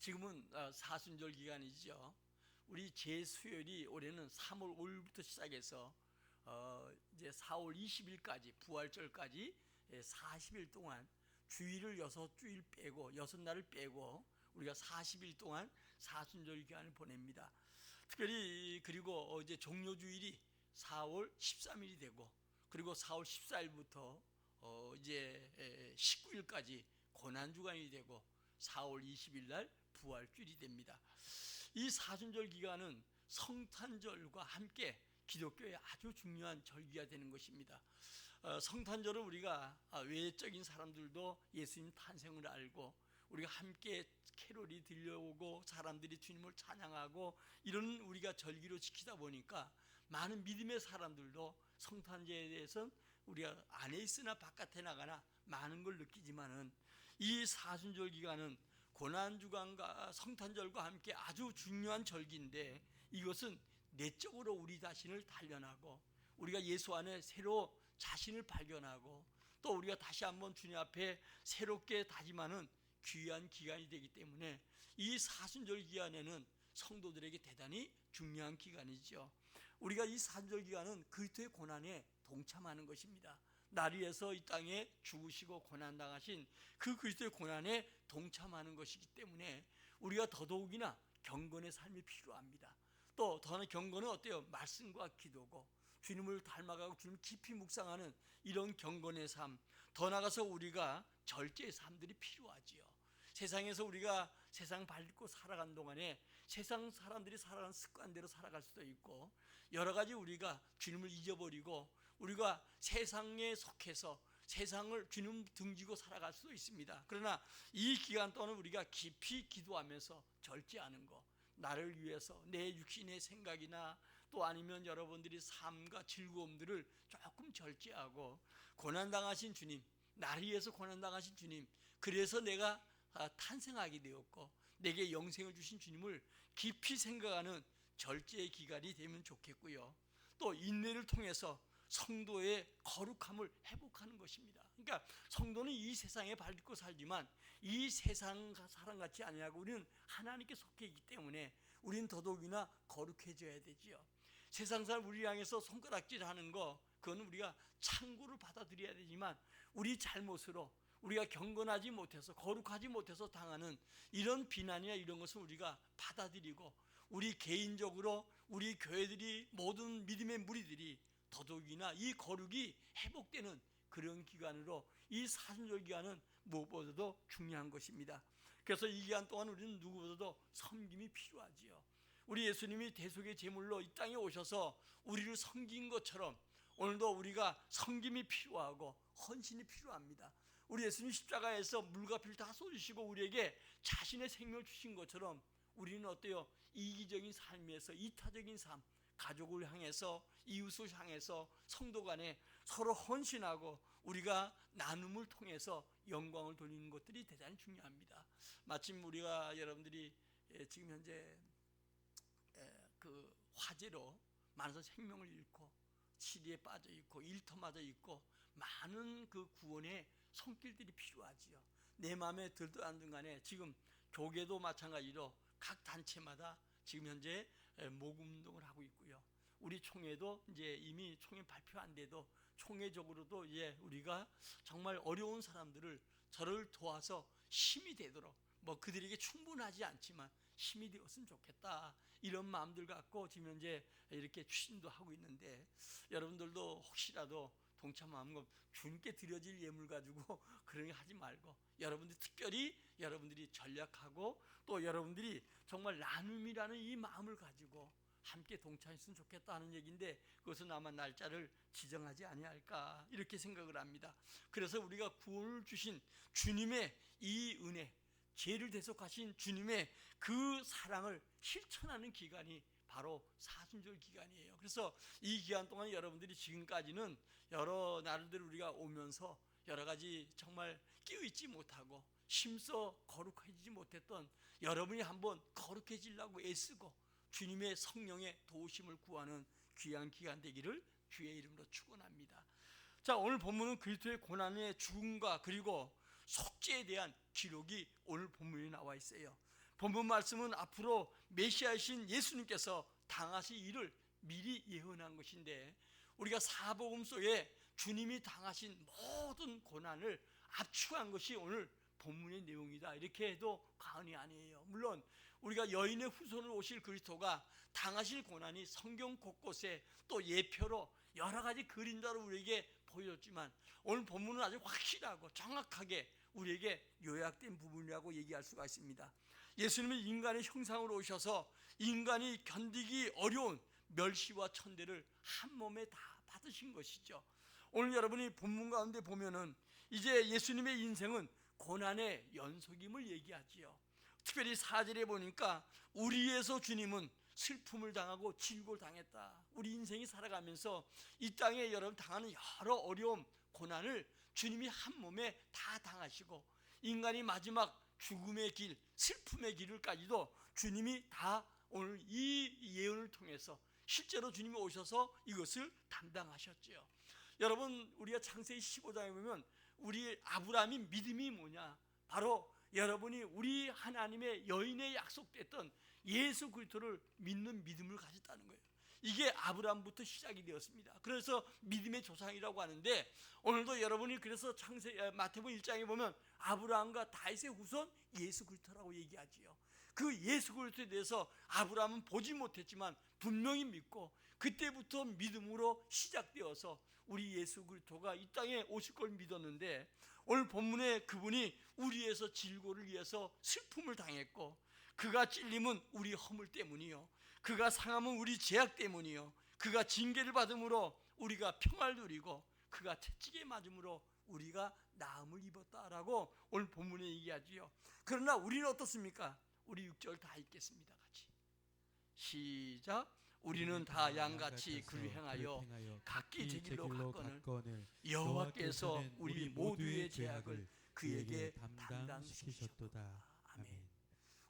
지금은 사순절 기간이죠. 우리 제수요일이 올해는 3월 5일부터 시작해서 이제 4월 20일까지 부활절까지 40일 동안 주일을 6주일 빼고 6날을 빼고 우리가 40일 동안 사순절 기간을 보냅니다. 특별히 그리고 이제 종료주일이 4월 13일이 되고, 그리고 4월 14일부터 이제 19일까지 고난주간이 되고 4월 20일 날 부활주일이 됩니다. 이 사순절 기간은 성탄절과 함께 기독교의 아주 중요한 절기가 되는 것입니다. 성탄절은 우리가 외적인 사람들도 예수님 탄생을 알고 우리가 함께 캐롤이 들려오고 사람들이 주님을 찬양하고 이런 우리가 절기로 지키다 보니까 많은 믿음의 사람들도 성탄절에 대해서는 우리가 안에 있으나 바깥에 나가나 많은 걸 느끼지만은 이 사순절 기간은 고난주간과 성탄절과 함께 아주 중요한 절기인데, 이것은 내적으로 우리 자신을 단련하고 우리가 예수 안에 새로 자신을 발견하고 또 우리가 다시 한번 주님 앞에 새롭게 다짐하는 귀한 기간이 되기 때문에 이 사순절 기간에는 성도들에게 대단히 중요한 기간이죠. 우리가 이 사순절 기간은 그리스도의 고난에 동참하는 것입니다. 날 위해서 이 땅에 죽으시고 고난당하신 그 그리스도의 고난에 동참하는 것이기 때문에 우리가 더더욱이나 경건의 삶이 필요합니다. 또 더 경건은 어때요? 말씀과 기도고 주님을 닮아가고 주님을 깊이 묵상하는 이런 경건의 삶, 더 나아가서 우리가 절제의 삶들이 필요하지요. 세상에서 우리가 세상 밟고 살아간 동안에 세상 사람들이 살아가는 습관대로 살아갈 수도 있고, 여러 가지 우리가 주님을 잊어버리고 우리가 세상에 속해서 세상을 주님 등지고 살아갈 수도 있습니다. 그러나 이 기간 동안 우리가 깊이 기도하면서 절제하는 거, 나를 위해서 내 육신의 생각이나 또 아니면 여러분들이 삶과 즐거움들을 조금 절제하고, 고난당하신 주님, 나를 위해서 고난당하신 주님, 그래서 내가 탄생하게 되었고 내게 영생을 주신 주님을 깊이 생각하는 절제의 기간이 되면 좋겠고요. 또 인내를 통해서 성도의 거룩함을 회복하는 것입니다. 그러니까 성도는 이 세상에 밟고 살지만 이 세상 사람 같이 아니하고 우리는 하나님께 속해 있기 때문에 우리는 더더욱이나 거룩해져야 되지요. 세상 사람 우리 향해서 손가락질하는 거, 그건 우리가 창고를 받아들여야 되지만 우리 잘못으로 우리가 경건하지 못해서 거룩하지 못해서 당하는 이런 비난이나 이런 것을 우리가 받아들이고 우리 개인적으로 우리 교회들이 모든 믿음의 무리들이 더더욱이나 이 거룩이 회복되는 그런 기간으로 이 사순절 기간은 무엇보다도 중요한 것입니다. 그래서 이 기간 동안 우리는 누구보다도 섬김이 필요하지요. 우리 예수님이 대속의 제물로 이 땅에 오셔서 우리를 섬긴 것처럼 오늘도 우리가 섬김이 필요하고 헌신이 필요합니다. 우리 예수님 십자가에서 물과 피를 다 쏟으시고 우리에게 자신의 생명을 주신 것처럼 우리는 어때요? 이기적인 삶에서 이타적인 삶, 가족을 향해서 이웃을 향해서 성도 간에 서로 헌신하고 우리가 나눔을 통해서 영광을 돌리는 것들이 대단히 중요합니다. 마침 우리가 여러분들이 지금 현재 그 화재로 많은 생명을 잃고 치리에 빠져 있고 일터마저 있고 많은 그 구원의 손길들이 필요하지요. 내 마음에 들든 안 든 간에 지금 교계도 마찬가지로 각 단체마다 지금 현재 모금운동을 하고 있고요. 우리 총회도 이제 이미 총회 발표 안 돼도 총회적으로도 이제 우리가 정말 어려운 사람들을 저를 도와서 힘이 되도록, 뭐 그들에게 충분하지 않지만 힘이 되었으면 좋겠다, 이런 마음들 갖고 지금 현재 이렇게 추진도 하고 있는데, 여러분들도 혹시라도 동참하는 거 주님께 드려질 예물 가지고 그런 거 하지 말고 여러분들이 특별히 여러분들이 전략하고 또 여러분들이 정말 나눔이라는 이 마음을 가지고 함께 동참했으면 좋겠다 하는 얘기인데, 그것은 아마 날짜를 지정하지 아니할까 이렇게 생각을 합니다. 그래서 우리가 구원을 주신 주님의 이 은혜, 죄를 대속하신 주님의 그 사랑을 실천하는 기간이 바로 사순절 기간이에요. 그래서 이 기간 동안 여러분들이 지금까지는 여러 날들 우리가 오면서 여러 가지 정말 깨어있지 못하고 힘써 거룩해지지 못했던 여러분이 한번 거룩해지려고 애쓰고 주님의 성령의 도우심을 구하는 귀한 기간 되기를 주의 이름으로 축원합니다. 자, 오늘 본문은 그리스도의 고난의 죽음과 그리고 속죄에 대한 기록이 오늘 본문에 나와 있어요. 본문 말씀은 앞으로 메시아이신 예수님께서 당하실 일을 미리 예언한 것인데, 우리가 사복음 속에 주님이 당하신 모든 고난을 압축한 것이 오늘 본문의 내용이다, 이렇게 해도 과언이 아니에요. 물론 우리가 여인의 후손으로 오실 그리스도가 당하실 고난이 성경 곳곳에 또 예표로 여러 가지 그림자로 우리에게 보여줬지만, 오늘 본문은 아주 확실하고 정확하게 우리에게 요약된 부분이라고 얘기할 수가 있습니다. 예수님은 인간의 형상으로 오셔서 인간이 견디기 어려운 멸시와 천대를 한 몸에 다 받으신 것이죠. 오늘 여러분이 본문 가운데 보면은 이제 예수님의 인생은 고난의 연속임을 얘기하지요. 특별히 4절에 보니까 우리에서 주님은 슬픔을 당하고 질고를 당했다. 우리 인생이 살아가면서 이 땅에 여러분 당하는 여러 어려움, 고난을 주님이 한 몸에 다 당하시고, 인간이 마지막 죽음의 길, 슬픔의 길을까지도 주님이 다 오늘 이 예언을 통해서 실제로 주님이 오셔서 이것을 담당하셨죠. 여러분, 우리가 창세기 15장에 보면 우리 아브라함이 믿음이 뭐냐? 바로 여러분이 우리 하나님의 여인의 약속됐던 예수 그리스도를 믿는 믿음을 가졌다는 거예요. 이게 아브라함부터 시작이 되었습니다. 그래서 믿음의 조상이라고 하는데, 오늘도 여러분이 그래서 마태복음 1장에 보면 아브라함과 다윗의 후손 예수 그리스도라고 얘기하지요. 그 예수 그리스도에 대해서 아브라함은 보지 못했지만 분명히 믿고, 그때부터 믿음으로 시작되어서 우리 예수 그리스도가 이 땅에 오실 걸 믿었는데, 오늘 본문에 그분이 우리에서 질고를 위해서 슬픔을 당했고, 그가 찔림은 우리 허물 때문이요, 그가 상함은 우리 죄악 때문이요, 그가 징계를 받음으로 우리가 평화를 누리고, 그가 채찍에 맞음으로 우리가 나음을 입었다라고 오늘 본문에 얘기하지요. 그러나 우리는 어떻습니까? 우리 6절 다 읽겠습니다. 같이 시작. 우리는 다 양같이 그를 행하여 각기 제 길로 갔거늘 여호와께서 우리 모두의 죄악을 그에게 담당시키셨도다. 아멘.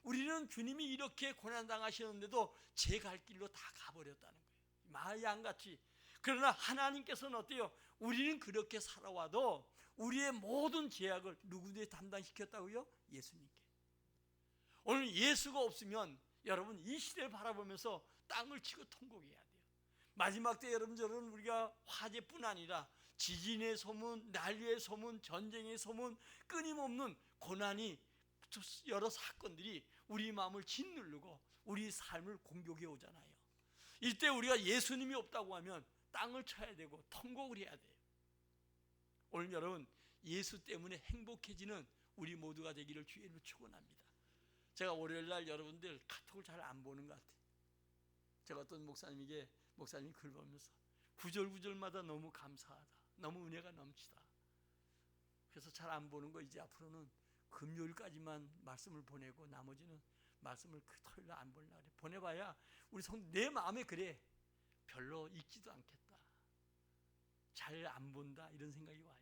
우리는 주님이 이렇게 고난당하셨는데도 제 갈 길로 다 가버렸다는 거예요. 마을 양같이. 그러나 하나님께서는 어때요? 우리는 그렇게 살아와도 우리의 모든 죄악을 누구에게 담당시켰다고요? 예수님께. 오늘 예수가 없으면 여러분 이 시대를 바라보면서 땅을 치고 통곡해야 돼요. 마지막 때 여러분들은 우리가 화재뿐 아니라 지진의 소문, 난리의 소문, 전쟁의 소문, 끊임없는 고난이, 여러 사건들이 우리 마음을 짓누르고 우리 삶을 공격해 오잖아요. 이때 우리가 예수님이 없다고 하면 땅을 쳐야 되고 통곡을 해야 돼요. 오늘 여러분 예수 때문에 행복해지는 우리 모두가 되기를 주의 이름으로 축원합니다. 제가 월요일날 여러분들 카톡을 잘 안 보는 것 같아요. 제가 어떤 목사님이 글 보면서 구절구절마다 너무 감사하다, 너무 은혜가 넘치다, 그래서 잘 안 보는 거 이제 앞으로는 금요일까지만 말씀을 보내고 나머지는 말씀을 그 토요일날 안 보려고 그래. 보내봐야 우리 내 마음에 그래, 별로 읽지도 않겠다, 잘 안 본다, 이런 생각이 와요.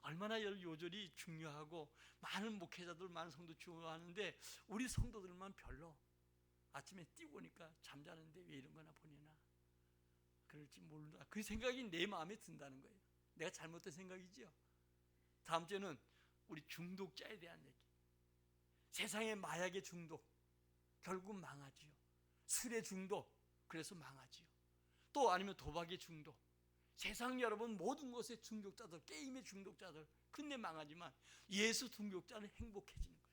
얼마나 요절이 중요하고 많은 목회자들, 많은 성도 좋아하는데 우리 성도들만 별로 아침에 뛰고 오니까 잠자는데 왜 이런 거나 보내나, 그럴지 모른다, 그 생각이 내 마음에 든다는 거예요. 내가 잘못된 생각이죠. 다음 주에는 우리 중독자에 대한 얘기. 세상의 마약의 중독, 결국 망하지요. 술의 중독, 그래서 망하지요. 또 아니면 도박의 중독, 세상 여러분 모든 것의 중독자들, 게임의 중독자들 끝내 망하지만 예수 중독자는 행복해지는 거예요.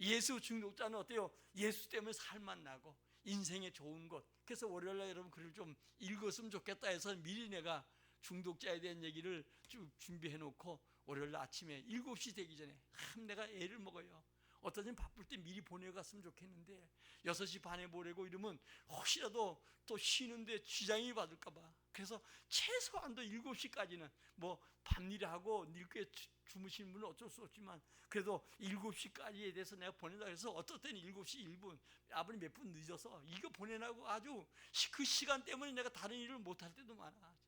예수 중독자는 어때요? 예수 때문에 살만 나고 인생에 좋은 것. 그래서 월요일날 여러분 글을 좀 읽었으면 좋겠다 해서 미리 내가 중독자에 대한 얘기를 쭉 준비해 놓고 월요일날 아침에 7시 되기 전에 내가 애를 먹어요. 어떤 땐 바쁠 때 미리 보내갔으면 좋겠는데 6시 반에 보내고 이러면 혹시라도 또 쉬는데 지장이 받을까 봐, 그래서 최소한도 7시까지는 뭐 밤일하고 늦게 주무시는 분은 어쩔 수 없지만 그래도 7시까지에 대해서 내가 보낸다 해서 어떨 때는 7시 1분, 아버님 몇 분 늦어서 이거 보내라고 아주 그 시간 때문에 내가 다른 일을 못할 때도 많아.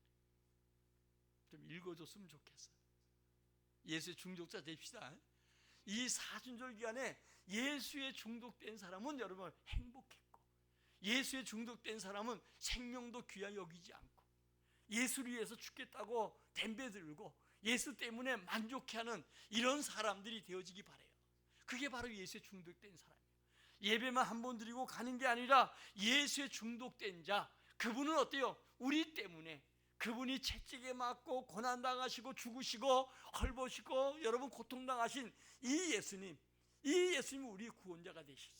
좀 읽어줬으면 좋겠어. 예수의 중독자 됩시다. 이 사순절 기간에 예수에 중독된 사람은 여러분 행복했고, 예수에 중독된 사람은 생명도 귀하게 여기지 않고, 예수를 위해서 죽겠다고 덤벼들고 예수 때문에 만족해하는 이런 사람들이 되어지기 바라요. 그게 바로 예수에 중독된 사람이에요. 예배만 한 번 드리고 가는 게 아니라 예수에 중독된 자, 그분은 어때요? 우리 때문에, 그분이 채찍에 맞고 고난당하시고 죽으시고 헐벗으시고 여러분 고통당하신 이 예수님, 이 예수님이 우리 구원자가 되셨어요.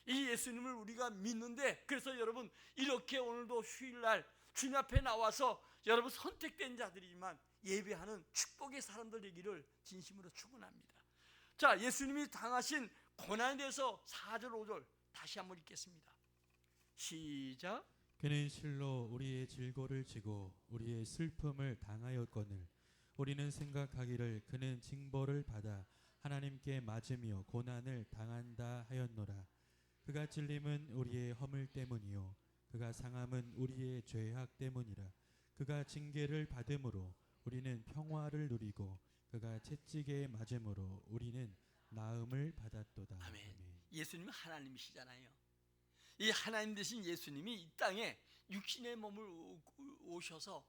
이 예수님을 우리가 믿는데, 그래서 여러분 이렇게 오늘도 휴일날 주님 앞에 나와서 여러분 선택된 자들이지만 예배하는 축복의 사람들 되기를 진심으로 축원합니다. 자, 예수님이 당하신 고난에 대해서 4절 5절 다시 한번 읽겠습니다. 시작. 그는 실로 우리의 질고를 지고 우리의 슬픔을 당하였거늘 우리는 생각하기를 그는 징벌을 받아 하나님께 맞으며 고난을 당한다 하였노라. 그가 찔림은 우리의 허물 때문이요 그가 상함은 우리의 죄악 때문이라. 그가 징계를 받음으로 우리는 평화를 누리고 그가 채찍에 맞음으로 우리는 나음을 받았도다. 아멘. 예수님은 하나님이시잖아요. 이 하나님 되신 예수님이 이 땅에 육신의 몸을 오셔서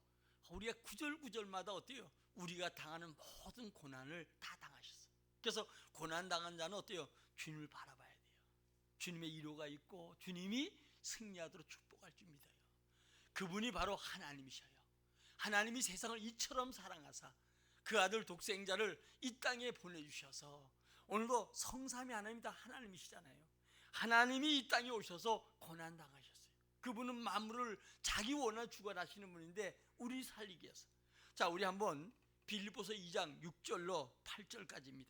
우리가 구절구절마다 어때요? 우리가 당하는 모든 고난을 다 당하셨어요. 그래서 고난 당한 자는 어때요? 주님을 바라봐야 돼요. 주님의 위로가 있고 주님이 승리하도록 축복할 줄 믿어요. 그분이 바로 하나님이셔요. 하나님이 세상을 이처럼 사랑하사 그 아들 독생자를 이 땅에 보내주셔서, 오늘도 성삼위 하나님이 다 하나님이시잖아요. 하나님이 이 땅에 오셔서 고난 당하셨어요. 그분은 만물을 자기 원한 주관하시는 분인데 우리 살리기 위해서. 자, 우리 한번 빌립보서 2장 6절로 8절까지입니다.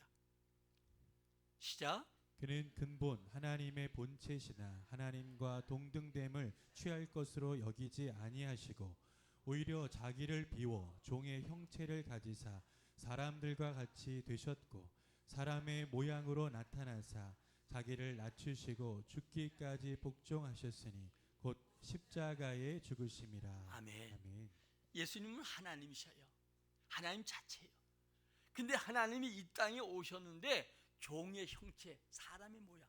시작. 그는 근본 하나님의 본체시나 하나님과 동등됨을 취할 것으로 여기지 아니하시고 오히려 자기를 비워 종의 형체를 가지사 사람들과 같이 되셨고 사람의 모양으로 나타나사 자기를 낮추시고 죽기까지 복종하셨으니 곧 십자가에 죽으심이라. 아멘. 아멘. 예수님은 하나님이셔요. 하나님 자체예요. 근데 하나님이 이 땅에 오셨는데 종의 형체, 사람의 모양.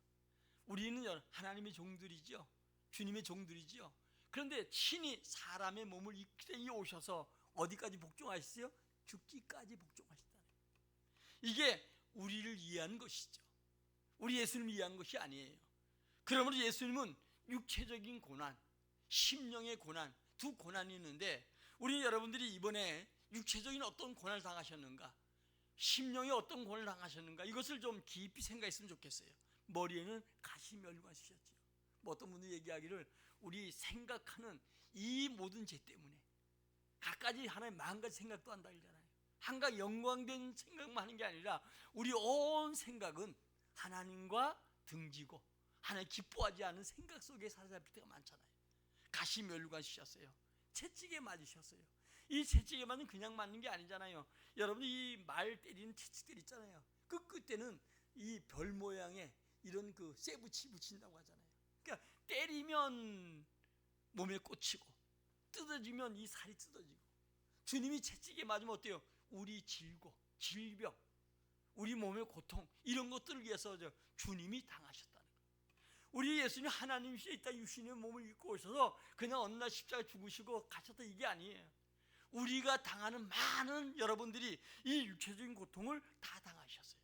우리는 하나님의 종들이죠. 주님의 종들이죠. 그런데 친히 사람의 몸을 입게 오셔서 어디까지 복종하셨어요? 죽기까지 복종하셨다는 거예요. 이게 우리를 이해한 것이죠. 우리 예수님을 이해한 것이 아니에요. 그러므로 예수님은 육체적인 고난, 심령의 고난, 두 고난이 있는데, 우리 여러분들이 이번에 육체적인 어떤 고난을 당하셨는가, 심령의 어떤 고난을 당하셨는가, 이것을 좀 깊이 생각했으면 좋겠어요. 머리에는 가시멸관 쓰셨죠. 뭐 어떤 분들이 얘기하기를 우리 생각하는 이 모든 죄 때문에 갖가지 하나의 마음가지 생각도 한다 그러잖아요. 한가 영광된 생각만 하는 게 아니라 우리 온 생각은 하나님과 등지고 하나님 기뻐하지 않은 생각 속에 사로잡힐 때가 많잖아요. 가시멸관 쓰셨어요. 채찍에 맞으셨어요. 이 채찍에 맞으면 그냥 맞는 게 아니잖아요. 여러분, 이 말 때리는 채찍들 있잖아요. 그 끝에는 이 별 모양의 이런 그 쇠붙이 붙인다고 하잖아요. 그러니까 때리면 몸에 꽂히고 뜯어지면 이 살이 뜯어지고, 주님이 채찍에 맞으면 어때요? 우리 질고 질병, 우리 몸의 고통, 이런 것들을 위해서 주님이 당하셨다는 거예요. 우리 예수님이 하나님이시여 이 땅에 육신의 몸을 입고 오셔서 그냥 어느 날 십자가에 죽으시고 가셨다, 이게 아니에요. 우리가 당하는 많은 여러분들이 이 육체적인 고통을 다 당하셨어요.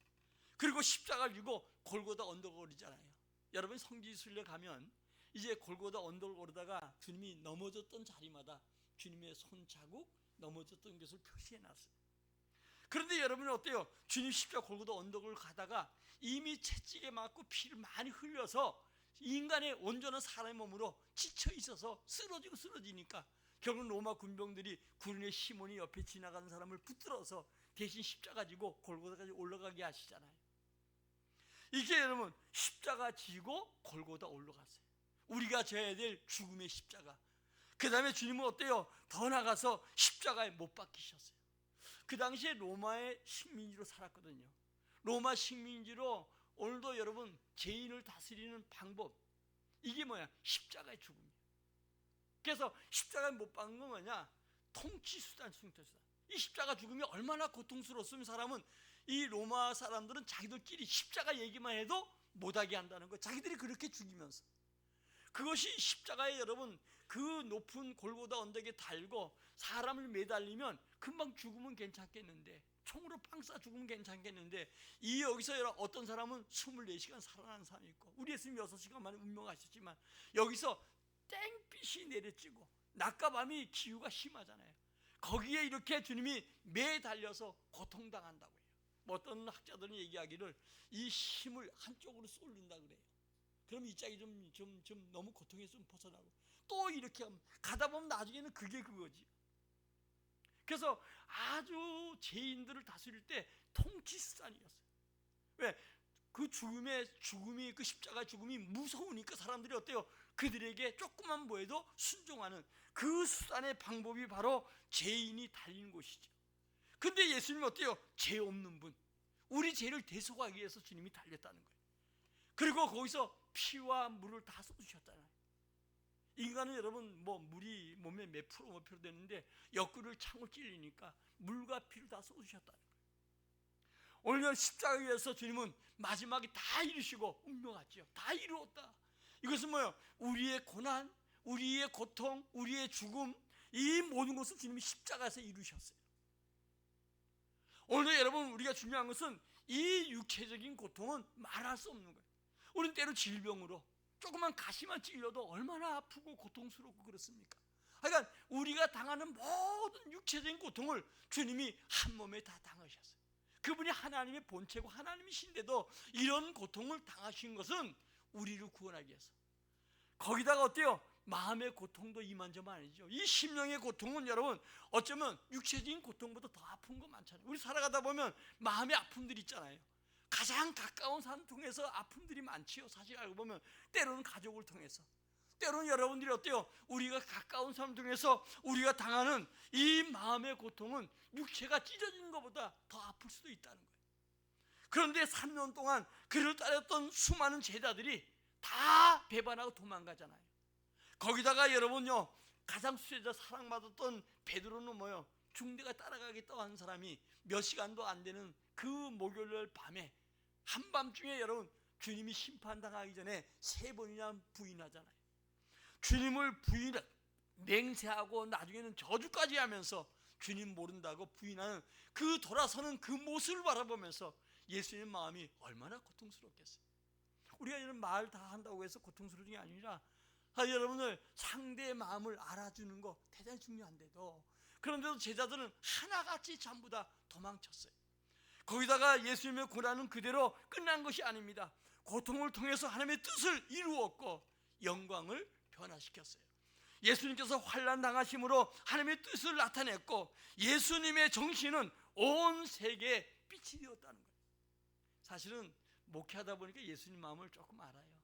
그리고 십자가를 지고 골고다 언덕을 오르잖아요. 여러분 성지순례 가면 이제 골고다 언덕을 오르다가 주님이 넘어졌던 자리마다 주님의 손자국, 넘어졌던 것을 표시해놨어요. 그런데 여러분은 어때요? 주님 십자가 골고다 언덕을 가다가 이미 채찍에 맞고 피를 많이 흘려서 인간의 온전한 사람의 몸으로 지쳐 있어서 쓰러지니까 결국 로마 군병들이 구른의 시몬이 옆에 지나가는 사람을 붙들어서 대신 십자가 지고 골고다까지 올라가게 하시잖아요. 이게 여러분 십자가 지고 골고다 올라갔어요. 우리가 져야 될 죽음의 십자가. 그 다음에 주님은 어때요? 더 나가서 십자가에 못 박히셨어요. 그 당시에 로마의 식민지로 살았거든요. 로마 식민지로 오늘도 여러분 죄인을 다스리는 방법, 이게 뭐야? 십자가의 죽음이에요. 그래서 십자가에 못 박는 건 뭐냐? 통치수단, 숭퇴수단. 이 십자가 죽음이 얼마나 고통스러웠으면 사람은, 이 로마 사람들은 자기들끼리 십자가 얘기만 해도 못하게 한다는 거예요. 자기들이 그렇게 죽이면서. 그것이 십자가에 여러분 그 높은 골고다 언덕에 달고 사람을 매달리면 금방 죽으면 괜찮겠는데 총으로 빵 쏴 죽으면 괜찮겠는데 이 여기서 어떤 사람은 24시간 살아난 사람이 있고 우리 예수님 6시간 만에 운명하셨지만 여기서 땡빛이 내려지고 낮과 밤이 기후가 심하잖아요. 거기에 이렇게 주님이 매달려서 고통당한다고 해요. 뭐 어떤 학자들은 얘기하기를 이 힘을 한쪽으로 쏠린다 그래요. 그럼 이 짝이 좀 너무 고통에서 좀 벗어나고 또 이렇게 가다 보면 나중에는 그게 그거지. 그래서 아주 죄인들을 다스릴 때 통치수단이었어요. 왜? 그 죽음이 그 십자가 죽음이 무서우니까 사람들이 어때요? 그들에게 조금만 뭐해도 순종하는 그 수단의 방법이 바로 죄인이 달리는 곳이죠. 근데 예수님은 어때요? 죄 없는 분, 우리 죄를 대속하기 위해서 주님이 달렸다는 거예요. 그리고 거기서 피와 물을 다 쏟으셨잖아요. 인간은 여러분 뭐 물이 몸에 몇 프로 되는데 옆구리를 창을 찔리니까 물과 피를 다 쏟으셨다는 거예요. 오늘 십자가 위에서 주님은 마지막에 다 이루시고 운명하죠. 다 이루었다. 이것은 뭐예요? 우리의 고난, 우리의 고통, 우리의 죽음, 이 모든 것을 주님이 십자가에서 이루셨어요. 오늘 여러분 우리가 중요한 것은 이 육체적인 고통은 말할 수 없는 거예요. 우리는 때로 질병으로 조그만 가시만 찔려도 얼마나 아프고 고통스럽고 그렇습니까? 그러니까 우리가 당하는 모든 육체적인 고통을 주님이 한 몸에 다 당하셨어요. 그분이 하나님의 본체고 하나님이신데도 이런 고통을 당하신 것은 우리를 구원하기 위해서. 거기다가 어때요? 마음의 고통도 이만저만 아니죠. 이 심령의 고통은 여러분 어쩌면 육체적인 고통보다 더 아픈 거 많잖아요. 우리 살아가다 보면 마음의 아픔들이 있잖아요. 가장 가까운 사람 통해서 아픔들이 많지요. 사실 알고 보면 때로는 가족을 통해서, 때로는 여러분들이 어때요? 우리가 가까운 사람 통해서 우리가 당하는 이 마음의 고통은 육체가 찢어지는 것보다 더 아플 수도 있다는 거예요. 그런데 3년 동안 그를 따랐던 수많은 제자들이 다 배반하고 도망가잖아요. 거기다가 여러분요, 가장 수혜자 사랑받았던 베드로는 뭐예요? 중대가 따라가겠다고 하는 사람이 몇 시간도 안 되는 그 목요일 밤에 한밤중에 여러분 주님이 심판당하기 전에 3번이나 부인하잖아요. 주님을 맹세하고 나중에는 저주까지 하면서 주님 모른다고 부인하는 그 돌아서는 그 모습을 바라보면서 예수님 마음이 얼마나 고통스럽겠어요. 우리가 이런 말 다 한다고 해서 고통스러운 게 아니라 여러분들 상대의 마음을 알아주는 거 대단히 중요한데도 그런데도 제자들은 하나같이 전부 다 도망쳤어요. 거기다가 예수님의 고난은 그대로 끝난 것이 아닙니다. 고통을 통해서 하나님의 뜻을 이루었고 영광을 변화시켰어요. 예수님께서 환난 당하심으로 하나님의 뜻을 나타냈고 예수님의 정신은 온 세계에 빛이 되었다는 거예요. 사실은 목회하다 보니까 예수님 마음을 조금 알아요.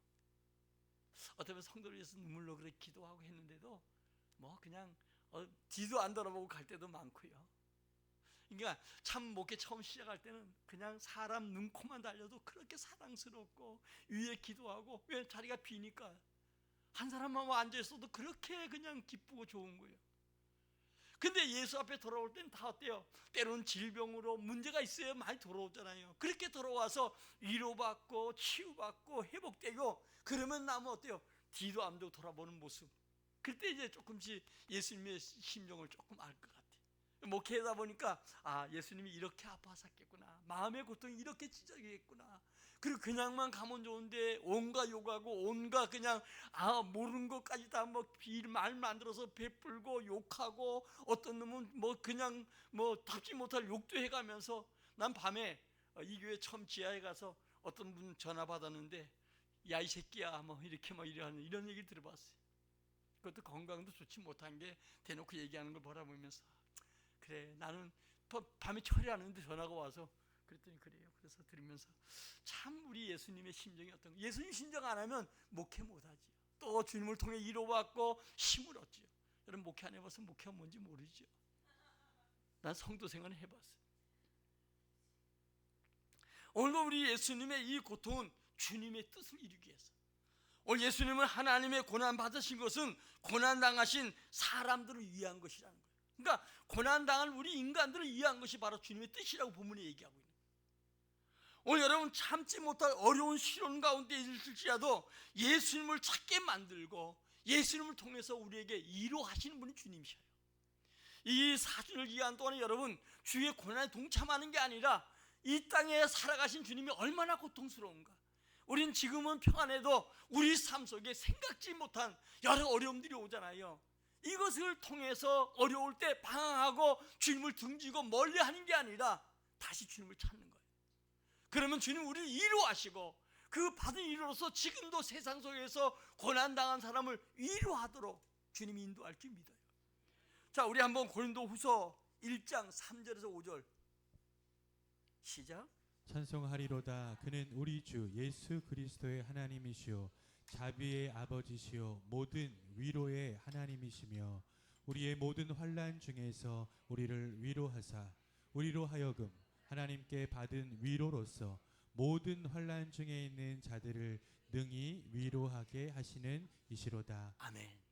어쩌면 성도를 위해서 눈물로 그렇게 기도하고 했는데도 뭐 그냥 뒤도 안 돌아보고 갈 때도 많고요. 그러니까 참 목회 처음 시작할 때는 그냥 사람 눈코만 달려도 그렇게 사랑스럽고 위에 기도하고 왜 자리가 비니까 한 사람만 앉아있어도 그렇게 그냥 기쁘고 좋은 거예요. 근데 예수 앞에 돌아올 땐 다 어때요? 때로는 질병으로 문제가 있어야 많이 돌아오잖아요. 그렇게 돌아와서 위로받고 치유받고 회복되고 그러면 나면 어때요? 뒤도 안 보고 돌아보는 모습. 그때 이제 조금씩 예수님의 심정을 조금 알 것 같아요. 목회하다 보니까 예수님이 이렇게 아파하셨겠구나, 마음의 고통이 이렇게 찢어지겠구나. 그리고 그냥만 가면 좋은데 온갖 욕하고 온갖 그냥 모르는 것까지 다 뭐 말 만들어서 베풀고 욕하고 어떤 놈은 뭐 그냥 뭐 답지 못할 욕도 해가면서 난 밤에 이 교회 처음 지하에 가서 어떤 분 전화 받았는데 야 이 새끼야 뭐 이렇게 뭐 이런 얘기 들어봤어요. 그것도 건강도 좋지 못한 게 대놓고 얘기하는 걸 바라보면서 그래 나는 밤에 처리하는데 전화가 와서 그랬더니 그래요. 그래서 들으면서 참 우리 예수님의 심정이 어떤 거. 예수님 심정 안 하면 목회 못하지. 또 주님을 통해 위로받고 힘을 얻지요. 여러분 목회 안 해봐서 목회가 뭔지 모르죠. 난 성도 생활을 해봤어요. 오늘도 우리 예수님의 이 고통은 주님의 뜻을 이루기 위해서. 오늘 예수님은 하나님의 고난 받으신 것은 고난 당하신 사람들을 위한 것이라는 거예요. 그러니까 고난 당한 우리 인간들을 위한 것이 바로 주님의 뜻이라고 본문이 얘기하고 있는 거예요. 오늘 여러분 참지 못할 어려운 시련 가운데 있을지라도 예수님을 찾게 만들고 예수님을 통해서 우리에게 위로하시는 분이 주님이셔요. 이 4주일 기간 동안 여러분 주의 고난에 동참하는 게 아니라 이 땅에 살아가신 주님이 얼마나 고통스러운가. 우린 지금은 평안해도 우리 삶 속에 생각지 못한 여러 어려움들이 오잖아요. 이것을 통해서 어려울 때 방황하고 주님을 등지고 멀리하는 게 아니라 다시 주님을 찾는 거예요. 그러면 주님 우리를 위로하시고 그 받은 위로로서 지금도 세상 속에서 고난당한 사람을 위로하도록 주님이 인도할 줄 믿어요. 자, 우리 한번 고린도후서 1장 3절에서 5절 시작. 찬송하리로다. 그는 우리 주 예수 그리스도의 하나님이시요 자비의 아버지시요 모든 위로의 하나님이시며 우리의 모든 환난 중에서 우리를 위로하사 우리로 하여금 하나님께 받은 위로로서 모든 환난 중에 있는 자들을 능히 위로하게 하시는 이시로다. 아멘.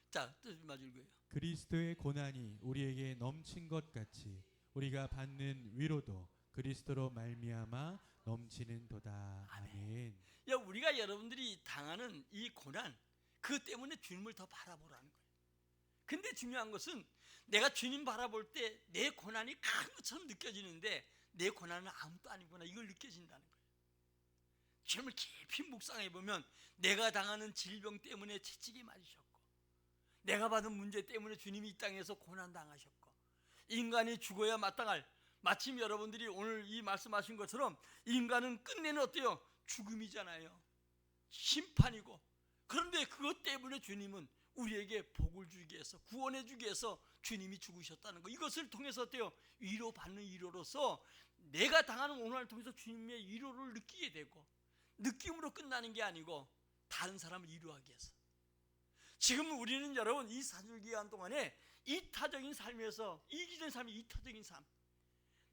자, 뜻 마저 읽어요. 그리스도의 고난이 우리에게 넘친 것 같이 우리가 받는 위로도 그리스도로 말미암아 넘치는도다. 아멘. 야, 우리가 여러분들이 당하는 이 고난, 그 때문에 주님을 더 바라보라는 거예요. 근데 중요한 것은 내가 주님 바라볼 때 내 고난이 큰 것처럼 느껴지는데 내 고난은 아무것도 아니구나, 이걸 느껴진다는 거예요. 주님을 깊이 묵상해 보면 내가 당하는 질병 때문에 채찍이 맞으셨고, 내가 받은 문제 때문에 주님이 이 땅에서 고난 당하셨고, 인간이 죽어야 마땅할, 마침 여러분들이 오늘 이 말씀하신 것처럼 인간은 끝내는 어때요? 죽음이잖아요. 심판이고. 그런데 그것 때문에 주님은 우리에게 복을 주기 위해서, 구원해 주기 위해서 주님이 죽으셨다는 거, 이것을 통해서 어때요? 위로받는 위로로서 내가 당하는 고난을 통해서 주님의 위로를 느끼게 되고, 느낌으로 끝나는 게 아니고 다른 사람을 위로하기 위해서. 지금 우리는 여러분 이 4주일 기간 동안에 이타적인 삶에서, 이기적인 삶이 이타적인 삶,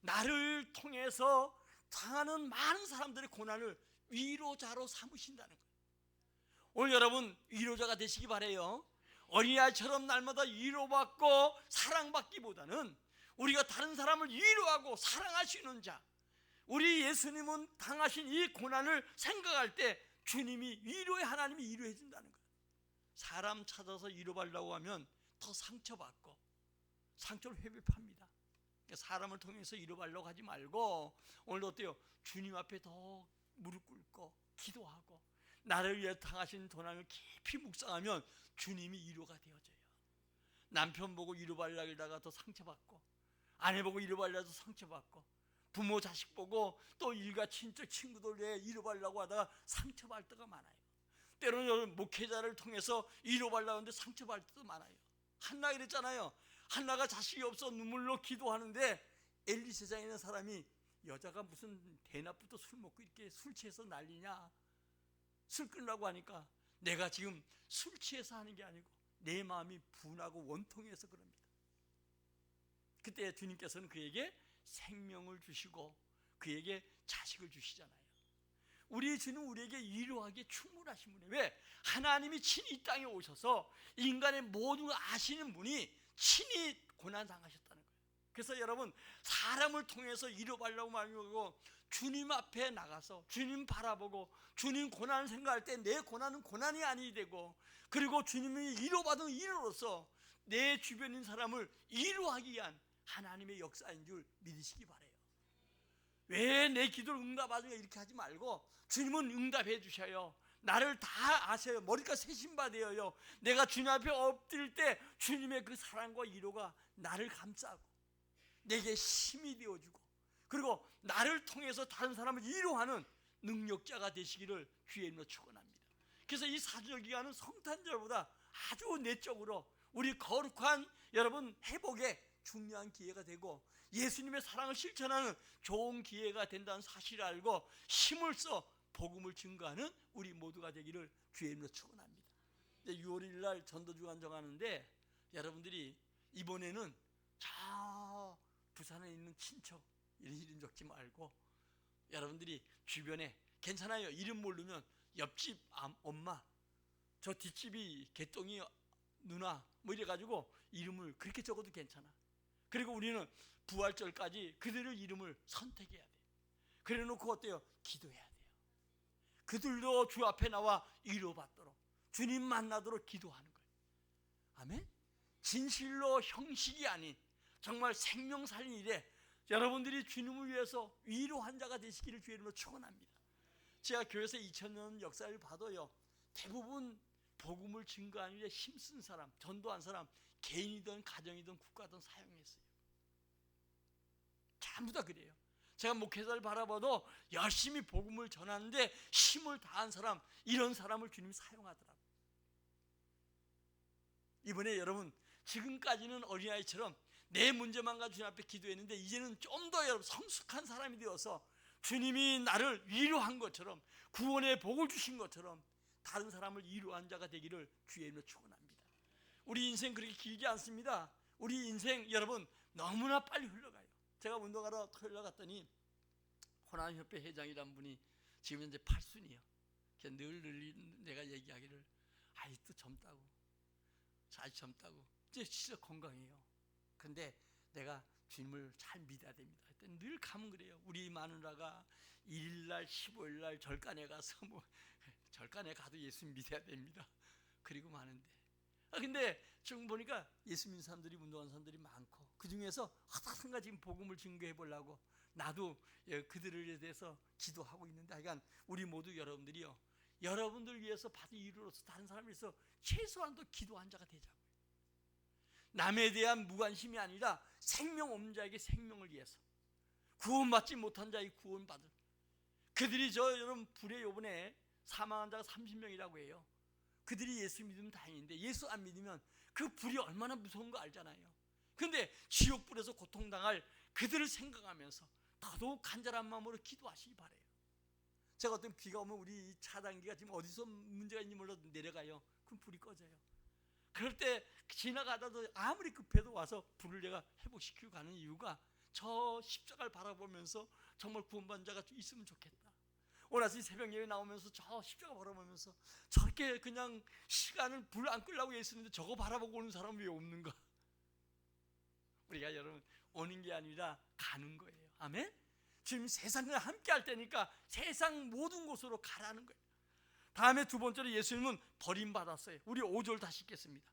나를 통해서 당하는 많은 사람들의 고난을 위로자로 삼으신다는 거예요. 오늘 여러분 위로자가 되시기 바라요. 어린아이처럼 날마다 위로받고 사랑받기보다는 우리가 다른 사람을 위로하고 사랑할 수 있는 자, 우리 예수님은 당하신 이 고난을 생각할 때 주님이 위로의 하나님이 위로해 준다는 거예요. 사람 찾아서 위로받으려고 하면 더 상처받고 상처를 회복합니다. 사람을 통해서 위로받으려고 하지 말고 오늘 어때요? 주님 앞에 더 무릎 꿇고 기도하고 나를 위해 당하신 고난을 깊이 묵상하면 주님이 위로가 되어져요. 남편 보고 위로받으려고 하다가 더 상처받고, 아내 보고 위로받으려고 해서 상처받고, 부모 자식 보고 또 일가 친척 친구들 위해 위로받으려고 하다가 상처받을 때가 많아요. 때로는 목회자를 통해서 위로받으려고 하는데 상처받을 때도 많아요. 한나 이랬잖아요. 한나가 자식이 없어 눈물로 기도하는데 엘리 세상에 있는 사람이, 여자가 무슨 대낮부터 술 먹고 이렇게 술 취해서 난리냐, 술 끊으라고 하니까 내가 지금 술 취해서 하는 게 아니고 내 마음이 분하고 원통해서 그럽니다. 그때 주님께서는 그에게 생명을 주시고 그에게 자식을 주시잖아요. 우리 주는 우리에게 위로하기에 충분하신 분이에요. 왜? 하나님이 친히 이 땅에 오셔서 인간의 모든 걸 아시는 분이 친히 고난당하셨다는 거예요. 그래서 여러분 사람을 통해서 위로받으려고 말고 주님 앞에 나가서 주님 바라보고 주님 고난을 생각할 때 내 고난은 고난이 아니 되고, 그리고 주님이 위로받은 위로로서 내 주변인 사람을 위로하기 위한 하나님의 역사인 줄 믿으시기 바라요. 왜 내 기도를 응답하느냐 이렇게 하지 말고 주님은 응답해 주셔요. 나를 다 아세요. 머리까지 세신받아요. 내가 주님 앞에 엎드릴 때 주님의 그 사랑과 위로가 나를 감싸고 내게 힘이 되어주고, 그리고 나를 통해서 다른 사람을 위로하는 능력자가 되시기를 주의 이름으로 축원합니다. 그래서 이 4주일 기간은 성탄절보다 아주 내적으로 우리 거룩한 여러분 회복에 중요한 기회가 되고 예수님의 사랑을 실천하는 좋은 기회가 된다는 사실을 알고 힘을 써 복음을 증거하는 우리 모두가 되기를 주의 이름으로 축원합니다. 6월 1일 날 전도주간 정하는데 여러분들이 이번에는 저 부산에 있는 친척 이름 적지 말고 여러분들이 주변에, 괜찮아요, 이름 모르면 옆집 엄마, 저 뒷집이 개똥이 누나 뭐 이래가지고 이름을 그렇게 적어도 괜찮아. 그리고 우리는 부활절까지 그들의 이름을 선택해야 돼요. 그래 놓고 어때요? 기도해야 돼요. 그들도 주 앞에 나와 위로받도록 주님 만나도록 기도하는 거예요. 아멘. 진실로 형식이 아닌 정말 생명 살린 일에 여러분들이 주님을 위해서 위로한 자가 되시기를 주의 이름으로 축원합니다. 제가 교회에서 2000년 역사를 봐도요, 대부분 복음을 증거하는 일에 힘쓴 사람, 전도한 사람, 개인이든 가정이든 국가든 사용했어요. 전부 다 그래요. 제가 목회자를 바라봐도 열심히 복음을 전하는데 힘을 다한 사람, 이런 사람을 주님이 사용하더라고요. 이번에 여러분, 지금까지는 어린아이처럼 내 문제만 가지고 주님 앞에 기도했는데 이제는 좀 더 여러분 성숙한 사람이 되어서 주님이 나를 위로한 것처럼, 구원의 복을 주신 것처럼 다른 사람을 위로한 자가 되기를 주의 이름으로 축원합니다. 우리 인생 그렇게 길지 않습니다. 우리 인생 여러분 너무나 빨리 흘러가요. 제가 운동하러 토요일 날 갔더니 호남협회 회장이란 분이 지금 현재 8순이에요. 늘 내가 얘기하기를 아직도 젊다고, 아직 젊다고, 이제 진짜 건강해요. 근데 내가 주님을 잘 믿어야 됩니다. 그때 늘 가면 그래요. 우리 마누라가 1일날 15일날 절간에 가서 절간에 가도 예수님 믿어야 됩니다. 그리고 많은데, 근데 지금 보니까 예수 믿는 사람들이, 운동하는 사람들이 많고, 그 중에서 하나가 지금 복음을 증거해 보려고 나도 그들에 대해서 기도하고 있는데, 하여간 우리 모두 여러분들이요, 여러분들 위해서 받은 일으로서 다른 사람을 위해서 최소한도 기도한 자가 되자고요. 남에 대한 무관심이 아니라 생명 없는 자에게 생명을 위해서, 구원받지 못한 자에게 구원받을, 그들이 여러분 불에 요번에 사망한 자가 30명이라고 해요. 그들이 예수 믿으면 다행인데 예수 안 믿으면 그 불이 얼마나 무서운 거 알잖아요. 근데 지옥불에서 고통당할 그들을 생각하면서 더더욱 간절한 마음으로 기도하시기 바래요. 제가 어떤 비가 오면 우리 차단기가 지금 어디서 문제가 있는지 몰라도 내려가요. 그럼 불이 꺼져요. 그럴 때 지나가다도 아무리 급해도 와서 불을 내가 회복시키고 가는 이유가 저 십자가를 바라보면서 정말 구원받은 자가 있으면 좋겠다. 오늘 아침 새벽 예배 나오면서 저 십자가 바라보면서 저렇게 그냥 시간을 불 안 끌려고 했었는데 저거 바라보고 오는 사람은 왜 없는가? 우리가 여러분 오는 게 아니라 가는 거예요. 아멘? 지금 세상과 함께 할 때니까 세상 모든 곳으로 가라는 거예요. 다음에 두 번째로 예수님은 버림받았어요. 우리 5절 다시 읽겠습니다.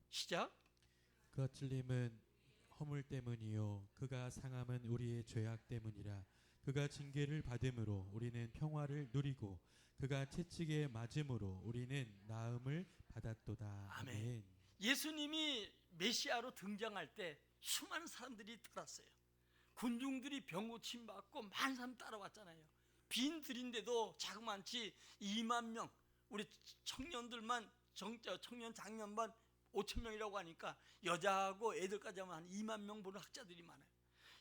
시작. 그가 찔림은 허물 때문이요 그가 상함은 우리의 죄악 때문이라. 그가 징계를 받음으로 우리는 평화를 누리고 그가 채찍에 맞음으로 우리는 나음을 받았도다. 아멘. 아멘. 예수님이 메시아로 등장할 때 수많은 사람들이 따랐어요. 군중들이 병고침 받고 많은 사람 따라왔잖아요. 빈 들인데도 자그만치 2만 명, 우리 청년들만 청년 장년반 5천 명이라고 하니까 여자하고 애들까지 하면 한 2만 명 보는 학자들이 많아요.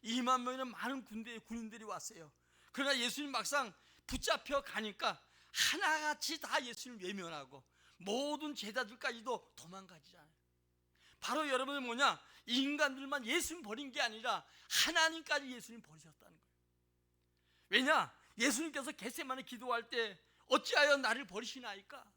2만 명이나 많은 군인들이 왔어요. 그러나 예수님 막상 붙잡혀 가니까 하나같이 다 예수님 외면하고 모든 제자들까지도 도망가지잖아요. 바로 여러분은 뭐냐? 인간들만 예수님 버린 게 아니라 하나님까지 예수님 버리셨다는 거예요. 왜냐? 예수님께서 겟세마네 기도할 때 어찌하여 나를 버리시나이까?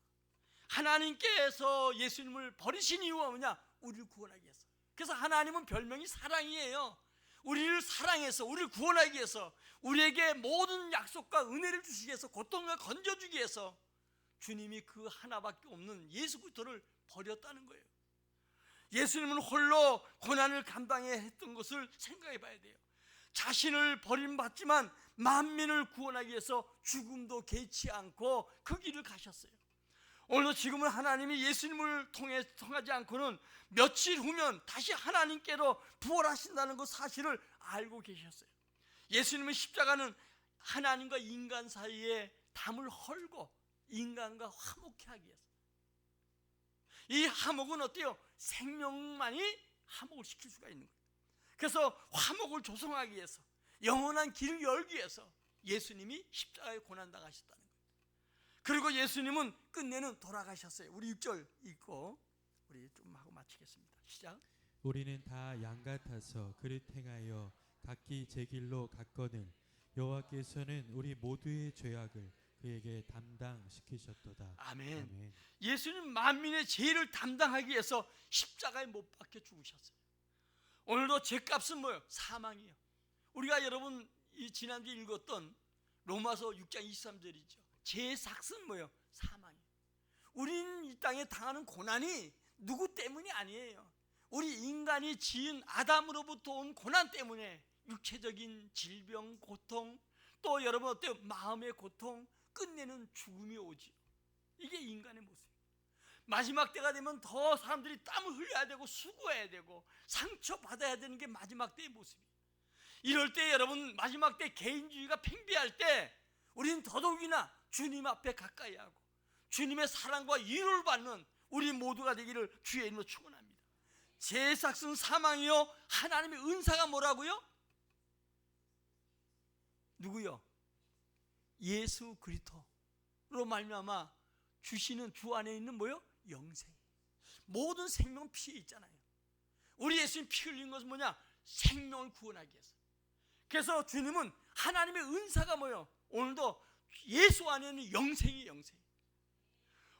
하나님께서 예수님을 버리신 이유가 뭐냐? 우리를 구원하기 위해서. 그래서 하나님은 별명이 사랑이에요. 우리를 사랑해서 우리를 구원하기 위해서, 우리에게 모든 약속과 은혜를 주시기 위해서, 고통을 건져주기 위해서 주님이 그 하나밖에 없는 예수 그리스도를 버렸다는 거예요. 예수님은 홀로 고난을 감당해야 했던 것을 생각해 봐야 돼요. 자신을 버림받지만 만민을 구원하기 위해서 죽음도 개의치 않고 그 길을 가셨어요. 오늘도 지금은 하나님이 예수님을 통하지 않고는 며칠 후면 다시 하나님께로 부활하신다는 그 사실을 알고 계셨어요. 예수님의 십자가는 하나님과 인간 사이에 담을 헐고 인간과 화목케 하기 위해서. 이 화목은 어때요? 생명만이 화목을 시킬 수가 있는 거예요. 그래서 화목을 조성하기 위해서, 영원한 길을 열기 위해서 예수님이 십자가에 고난당하셨다는 거예요. 그리고 예수님은 끝내는 돌아가셨어요. 우리 6절 읽고 우리 좀 하고 마치겠습니다. 시작. 우리는 다 양 같아서 그릇 행하여 각기 제 길로 갔거늘 여호와께서는 우리 모두의 죄악을 그에게 담당시키셨도다. 아멘. 아멘. 예수님 만민의 죄를 담당하기 위해서 십자가에 못 박혀 죽으셨어요. 오늘도 죄값은 뭐예요? 사망이에요. 우리가 여러분 이 지난주에 읽었던 로마서 6장 23절이죠. 죄의 삭은 뭐예요? 사망이에요. 우리는 이 땅에 당하는 고난이 누구 때문이 아니에요. 우리 인간이 지은 아담으로부터 온 고난 때문에 육체적인 질병, 고통, 또 여러분 어때요? 마음의 고통, 끝내는 죽음이 오지. 이게 인간의 모습. 마지막 때가 되면 더 사람들이 땀을 흘려야 되고 수고해야 되고 상처받아야 되는 게 마지막 때의 모습이에요. 이럴 때 여러분, 마지막 때 개인주의가 팽배할 때 우리는 더더욱이나 주님 앞에 가까이 하고 주님의 사랑과 위로를 받는 우리 모두가 되기를 주의 이름으로 축원합니다. 제 삭은 사망이요, 하나님의 은사가 뭐라고요? 누구요? 예수 그리스도로 말미암아 주시는 주 안에 있는 뭐요? 영생. 모든 생명은 피에 있잖아요. 우리 예수님 피 흘린 것은 뭐냐? 생명을 구원하기 위해서. 그래서 주님은 하나님의 은사가 뭐요? 오늘도 예수 안에는 영생이 영생.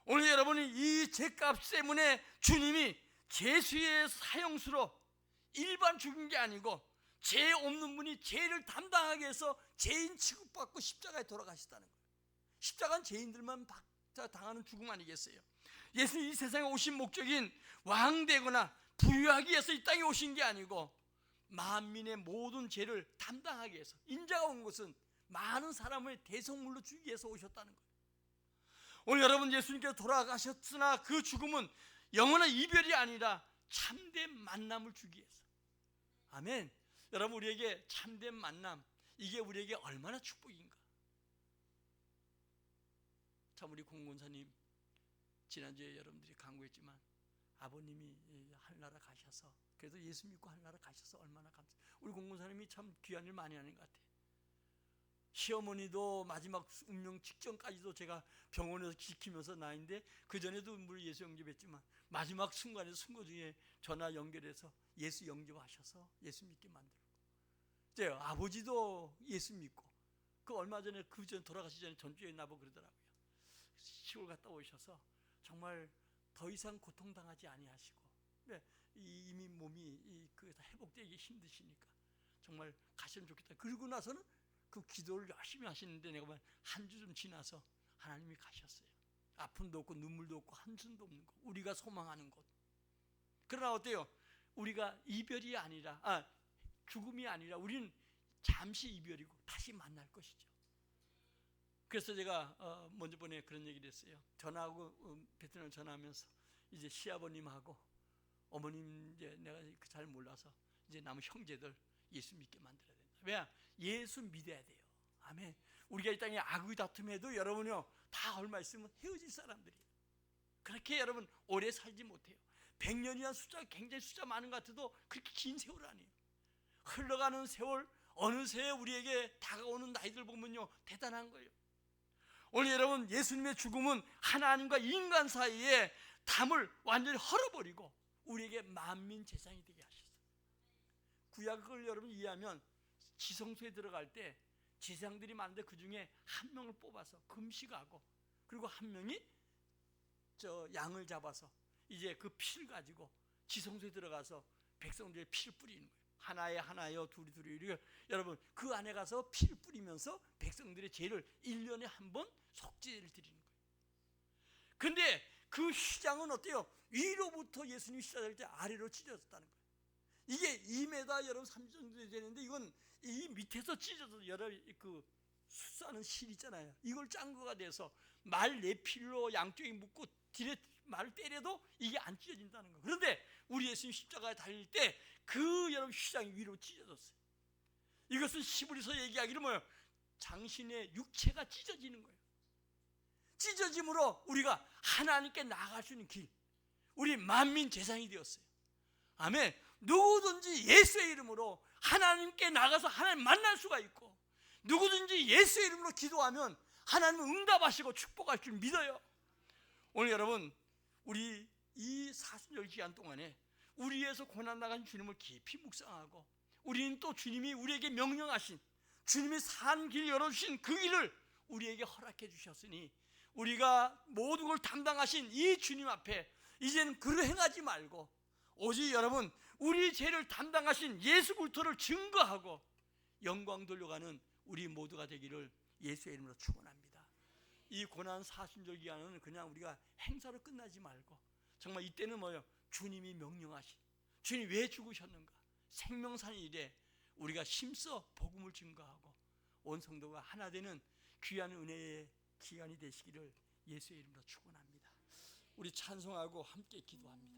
오늘 여러분이 이 죄값 때문에 주님이 죄수의 사형수로 일반 죽은 게 아니고 죄 없는 분이 죄를 담당하기 위해서 죄인 취급받고 십자가에 돌아가셨다는 거예요. 십자가는 죄인들만 당하는 죽음 아니겠어요? 예수님이 이 세상에 오신 목적인 왕되거나 부유하기 위해서 이 땅에 오신 게 아니고 만민의 모든 죄를 담당하기 위해서, 인자가 온 것은 많은 사람을 대성물로 주기 위해서 오셨다는 거예요. 오늘 여러분, 예수님께서 돌아가셨으나 그 죽음은 영원한 이별이 아니라 참된 만남을 주기 위해서. 아멘. 여러분, 우리에게 참된 만남, 이게 우리에게 얼마나 축복인가. 참, 우리 공군사님 지난주에 여러분들이 강구했지만 아버님이 하늘나라 가셔서, 그래도 예수 믿고 하늘나라 가셔서 얼마나 감사. 우리 공군사님이 참 귀한 일 많이 하는 것 같아요. 시어머니도 마지막 운명 직전까지도 제가 병원에서 지키면서 나인데, 그 전에도 우리 예수 영접했지만 마지막 순간에 순거 중에 전화 연결해서 예수 영접하셔서 예수 믿게 만들고, 이제 아버지도 예수 믿고, 그 얼마 전에 그 전 돌아가시기 전에 전주에 나보고 그러더라고요. 시골 갔다 오셔서 정말 더 이상 고통당하지 아니하시고, 이미 몸이 회복되기 힘드시니까 정말 가시면 좋겠다. 그러고 나서는 그 기도를 열심히 하시는데, 내가 한 주 좀 지나서 하나님이 가셨어요. 아픔도 없고 눈물도 없고 한숨도 없는 곳, 우리가 소망하는 곳. 그러나 어때요? 우리가 이별이 아니라, 죽음이 아니라 우리는 잠시 이별이고 다시 만날 것이죠. 그래서 제가 먼저 번에 그런 얘기를 했어요. 전화하고 베트남 전화하면서 이제 시아버님하고 어머님, 이제 내가 잘 몰라서 이제 남은 형제들 예수 믿게 만들어야 된다. 왜? 예수 믿어야 돼요. 아멘. 우리가 이 땅에 악의 다툼해도 여러분요, 다 얼마 있으면 헤어질 사람들이에요. 그렇게 여러분 오래 살지 못해요. 100년이라는 숫자가 굉장히 숫자 많은 것 같아도 그렇게 긴 세월 아니에요. 흘러가는 세월, 어느새 우리에게 다가오는 나이들 보면요, 대단한 거예요. 오늘 여러분, 예수님의 죽음은 하나님과 인간 사이에 담을 완전히 헐어버리고 우리에게 만민 제사장이 되게 하셨어요. 구약을 여러분 이해하면 지성소에 들어갈 때 제사장들이 많은데 그 중에 한 명을 뽑아서 금식하고, 그리고 한 명이 양을 잡아서 이제 그 피를 가지고 지성소에 들어가서 백성들의 피를 뿌리는 거예요. 하나여 둘이 이렇게 여러분 그 안에 가서 피를 뿌리면서 백성들의 죄를 1년에 한 번 속죄를 드리는 거예요. 근데 그 휘장은 어때요? 위로부터 예수님이 시작할 때 아래로 찢어졌다는 거예요. 이게 2m 여러분 3 정도 되는데, 이건 이 밑에서 찢어져서 여러 그 숫사는 실 있잖아요. 이걸 짠 거가 돼서 말 4필로 양쪽에 묶고 뒤에 말을 때려도 이게 안 찢어진다는 거예요. 그런데 우리 예수님 십자가에 달릴 때 그 여러분 휘장이 위로 찢어졌어요. 이것은 히브리서 얘기하기를 뭐예요? 당신의 육체가 찢어지는 거예요. 찢어짐으로 우리가 하나님께 나아갈 수 있는 길, 우리 만민 제사장이 되었어요. 아멘. 누구든지 예수의 이름으로 하나님께 나가서 하나님 만날 수가 있고, 누구든지 예수의 이름으로 기도하면 하나님은 응답하시고 축복할 줄 믿어요. 오늘 여러분, 우리 이 사순절 기간 동안에 우리 위해서 고난 나간 주님을 깊이 묵상하고, 우리는 또 주님이 우리에게 명령하신, 주님이 산 길 열어주신 그 길을 우리에게 허락해 주셨으니, 우리가 모든 걸 담당하신 이 주님 앞에 이제는 그를 행하지 말고 오직 여러분 우리 죄를 담당하신 예수 그리스도를 증거하고 영광 돌려가는 우리 모두가 되기를 예수의 이름으로 축원합니다. 이 고난 사순절 기간은 그냥 우리가 행사로 끝나지 말고 정말 이때는 뭐요? 주님이 명령하신, 주님 왜 죽으셨는가? 생명산 일에 우리가 힘써 복음을 증거하고 온 성도가 하나 되는 귀한 은혜의 기간이 되시기를 예수의 이름으로 축원합니다. 우리 찬송하고 함께 기도합니다.